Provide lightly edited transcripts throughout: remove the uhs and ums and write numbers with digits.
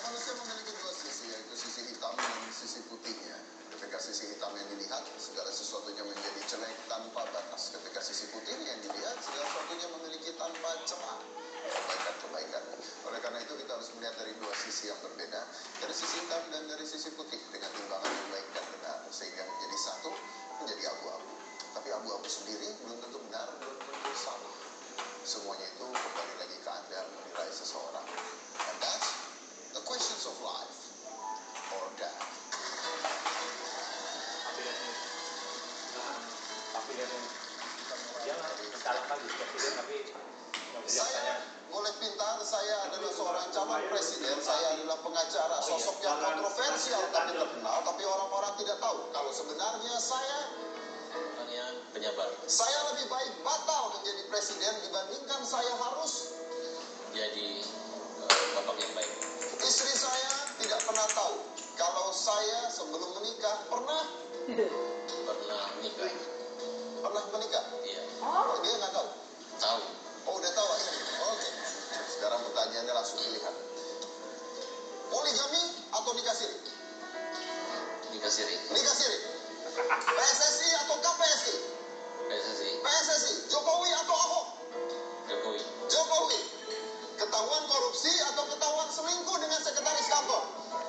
Manusia memiliki dua sisi, yaitu sisi hitam dan sisi putihnya. Ketika sisi hitamnya dilihat, segala sesuatunya menjadi jelek tanpa batas. Ketika sisi putihnya yang dilihat, segala sesuatunya memiliki tanpa celah kebaikan-kebaikan. Oleh karena itu kita harus melihat dari dua sisi yang berbeda, dari sisi hitam dan dari sisi putih, dengan timbangan yang baik dan benar, sehingga menjadi satu, menjadi abu-abu. Tapi abu-abu sendiri belum tentu benar, belum tentu salah. Semuanya itu kembali lagi ke Anda menilai seseorang. And that's the questions of life or death. Saya boleh pintar, saya adalah seorang calon presiden, saya adalah pengacara, sosok yang kontroversial tapi terkenal, tapi orang-orang tidak tahu kalau sebenarnya saya penyabar. Saya lebih baik batal menjadi presiden dibandingkan saya harus jadi bapak yang baik. Istri saya tidak pernah tahu kalau saya sebelum menikah pernah menikah. Pernah menikah? Iya. Oh, dia nggak tahu? Tahu. Oh, udah tahu ya? Oke. Sekarang pertanyaannya langsung pilihan. Poligami atau nikah siri? Nikah siri. Nikah siri. PSSI atau KPSI? PSSI. PSSI. Jokowi atau Ahok? Jokowi. Jokowi. Ketahuan korupsi atau ketahuan selingkuh dengan sekretaris kantor?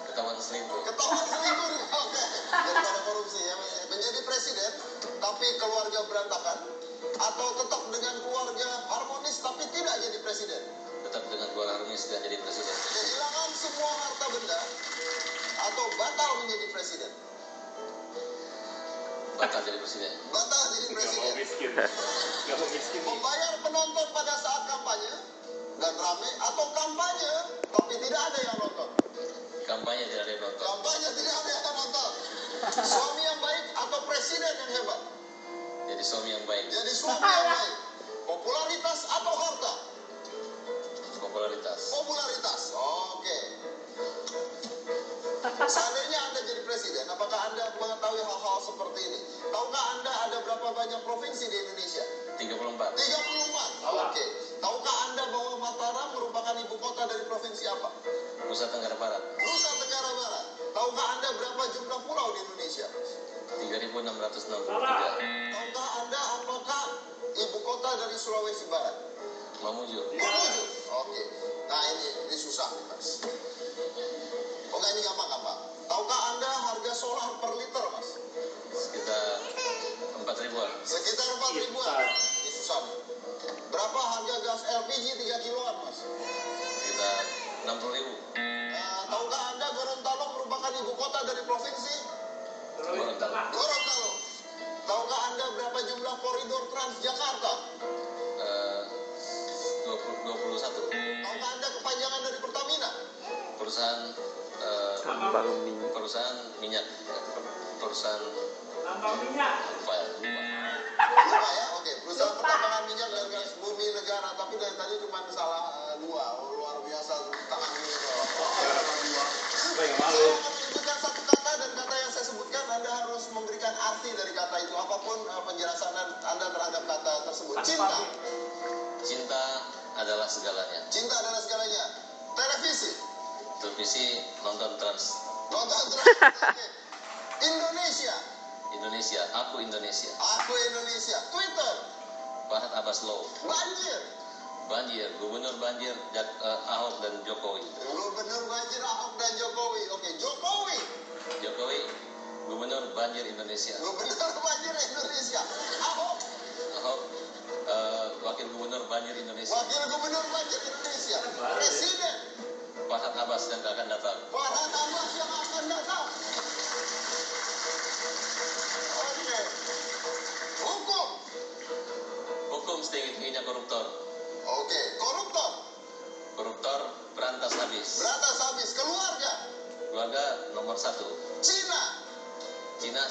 Ketahuan selingkuh. Ketahuan selingkuh. Oke. Daripada korupsi ya. Menjadi presiden tapi keluarga berantakan, atau tetap dengan keluarga harmonis tapi tidak jadi presiden? Tetap dengan keluarga harmonis dan jadi presiden. Kehilangan semua harta benda atau batal menjadi presiden? Batal jadi presiden. Batal jadi presiden. Gak mau miskin. Membayar penonton pada saat kampanye dan rame, atau kampanye tapi tidak ada yang nonton? Kampanye tidak ada yang nonton. Kampanye tidak ada yang nonton. Suami yang baik atau presiden yang hebat? Jadi suami yang baik. Jadi suami yang baik. Popularitas atau harta? Popularitas. Popularitas. Oke. Seandainya Anda jadi presiden, apakah Anda mengetahui hal-hal seperti ini? Tahukah Anda ada berapa banyak provinsi di Indonesia? 34. 34. Oke. Tahukah Anda bahwa Mataram merupakan ibu kota dari provinsi apa? Nusa Tenggara Barat. Nusa Tenggara Barat. Tahukah Anda berapa jumlah pulau di Indonesia? 3.663. Tahukah Anda apakah ibu kota dari Sulawesi Barat? Mamuju. Mamuju. Oke. Nah ini susah nih Mas. Oh enggak, ini gampang-gampang. Tahukah Anda harga solar per liter Mas? Sekitar 4 ribuan. Sekitar 4 ribuan. Ini susah nih. Berapa harga gas LPG 3 kiloan Mas? Sekitar 60 ribu. Tahukah Anda Gorontalo merupakan ibu kota dari provinsi? Gorontalo. Tahukah Anda berapa jumlah koridor Transjakarta? 21. Tahukah Anda kepanjangan dari Pertamina? Perusahaan minyak. Perusahaan lupa ya. Lupa ya? Oke. Perusahaan pertambangan minyak dan gas bumi negara. Tapi dari tadi cuma salah dua. Oh, luar biasa tangan ini. Saya akan menyebutkan satu kata, dan kata yang saya sebutkan Anda harus memberikan arti dari kata itu. Apapun penjelasan Anda terhadap kata tersebut. Cinta. Cinta adalah segalanya. Cinta adalah segalanya. Televisi. Televisi nonton Trans. Nonton Trans. Oke. Indonesia. Indonesia. Aku Indonesia. Aku Indonesia. Twitter. Farhad Abbas Law. Banjir. Banjir. Gubernur banjir Ahok dan Jokowi. Gubernur banjir Ahok dan Jokowi. Oke. Jokowi. Jokowi. Gubernur banjir Indonesia. Gubernur banjir Indonesia. Ahok. Ahok. Wakil gubernur banjir Indonesia. Wakil gubernur banjir Indonesia. Presiden. Farhad Abbas yang akan datang. Farhad Abbas yang akan datang. Oke. Hukum. Hukum setinggi-tingginya koruptor. Oke. Koruptor. Koruptor berantas habis. Berantas habis. Keluarga. Keluarga nomor 1. Cina. Cina.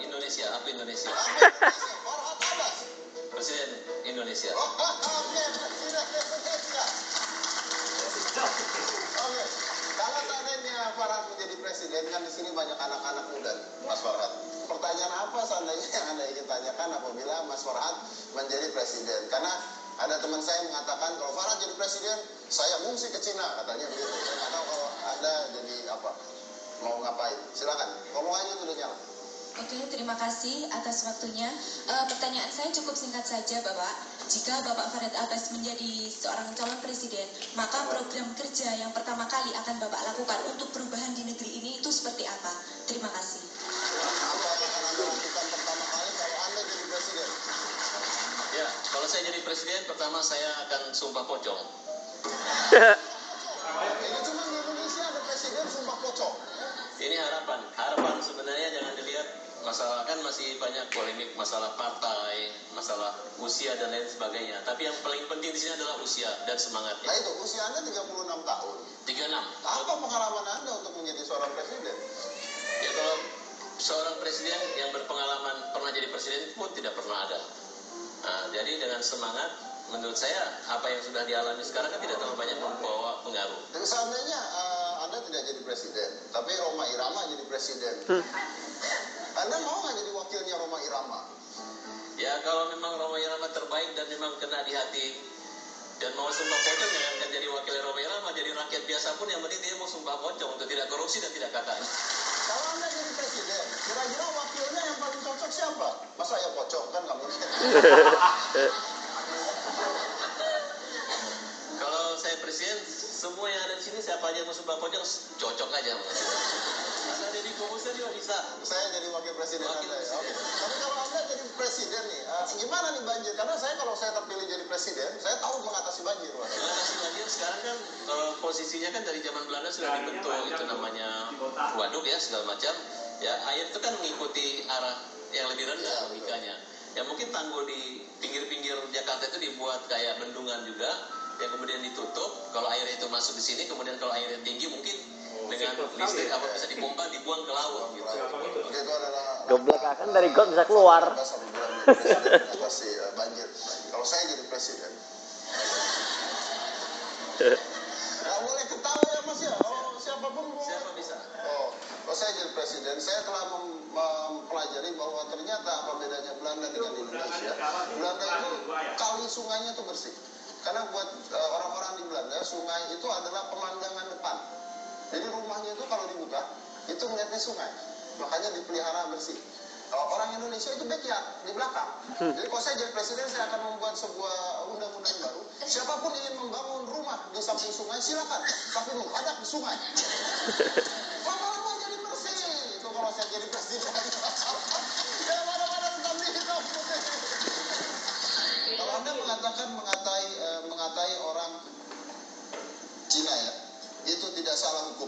Indonesia. Aku Indonesia. Aku Indonesia. Farhad Abbas. Presiden Indonesia. Oke. Presiden Indonesia. Oke. Kalau seandainya Farhad menjadi presiden, kan di sini banyak anak-anak muda, Mas Farhad. Pertanyaan apa seandainya yang Anda ingin tanyakan apabila Mas Farhad menjadi presiden? Karena Ada teman saya mengatakan kalau Farhad jadi presiden, saya ngungsi ke Cina, katanya begitu. Saya nggak tahu kalau Anda jadi apa, mau ngapain. Silakan, ngomong aja tuh udah nyala. Oke, terima kasih atas waktunya. Pertanyaan saya cukup singkat saja, Bapak. Jika Bapak Farhad Abbas menjadi seorang calon presiden, maka program kerja yang pertama kali akan Bapak lakukan untuk perubahan di negeri ini itu seperti apa? Terima kasih. Apa yang akan Anda lakukan pertama kali kalau Anda jadi presiden? Ya, kalau saya jadi presiden, pertama saya akan sumpah pocong. Ini cuma di Indonesia ada presiden sumpah pocong. Ini harapan. Harapan sebenarnya jangan dilihat masalah, kan masih banyak polemik masalah partai, masalah usia dan lain sebagainya. Tapi yang paling penting di sini adalah usia dan Nah semangatnya. itu, usia Anda 36 tahun. 36. Apa pengalaman Anda untuk menjadi seorang presiden? Ya kalau seorang presiden yang berpengalaman pernah jadi presiden pun tidak pernah ada. Nah, jadi dengan semangat, menurut saya apa yang sudah dialami sekarang kan tidak terlalu banyak membawa pengaruh. Jadi seandainya Anda tidak jadi presiden, tapi Rhoma Irama jadi presiden. Anda mau nggak jadi wakilnya Rhoma Irama? Ya kalau memang Rhoma Irama terbaik dan memang kena di hati dan mau sumpah pocong, jangan jadi wakil Rhoma Irama, jadi rakyat biasa pun yang penting dia mau sumpah pocong untuk tidak korupsi dan tidak KKN. Kalau Anda jadi presiden, kira-kira wakilnya yang paling cocok siapa? Masa ya pocong, kan nggak mungkin. Kalau saya presiden, semua yang ada di sini siapa aja mau sumpah pocong cocok aja. Masa Deddy Kobuser juga bisa. Saya jadi wakil presiden Wakil Anda ya. presiden. Oke. Tapi kalau Anda jadi presiden nih, gimana nih banjir? Karena kalau saya terpilih jadi presiden, saya tahu mengatasi banjir. Wah. Mengatasi banjir sekarang kan posisinya kan dari zaman Belanda sudah dibentuk itu namanya waduk ya segala macam. Ya air itu kan mengikuti arah yang lebih rendah Ya, logikanya. Ya mungkin tanggul di pinggir-pinggir Jakarta itu dibuat kayak bendungan juga yang kemudian ditutup. Kalau airnya itu masuk di sini, kemudian kalau airnya tinggi mungkin dengan listrik apa bisa dipompa dibuang ke laut gitu. Oke, itu adalah Goblok kan dari got bisa keluar. Satu bulan jadi presiden mengatasi banjir. Kalau saya jadi presiden, nggak boleh ketawa ya Mas ya. Oh, siapapun boleh. Siapa bisa? Oh, kalau saya jadi presiden, saya telah mempelajari bahwa ternyata apa bedanya Belanda dengan Indonesia. Belanda itu kali sungainya itu bersih. Karena buat orang-orang di Belanda, sungai itu adalah pemandangan depan. Jadi rumahnya itu kalau dibuka, itu melihatnya sungai. Makanya dipelihara bersih. Kalau orang Indonesia itu backyard, di belakang. Jadi kalau saya jadi presiden, saya akan membuat sebuah undang-undang baru. Siapapun ingin membangun rumah di samping sungai, silakan. Tapi menghadap ke sungai. Lama-lama jadi bersih. Itu kalau saya jadi presiden. Ya mana-mana seperti itu. Kalau Anda mengatakan mengatai orang Cina ya, itu tidak salah hukum.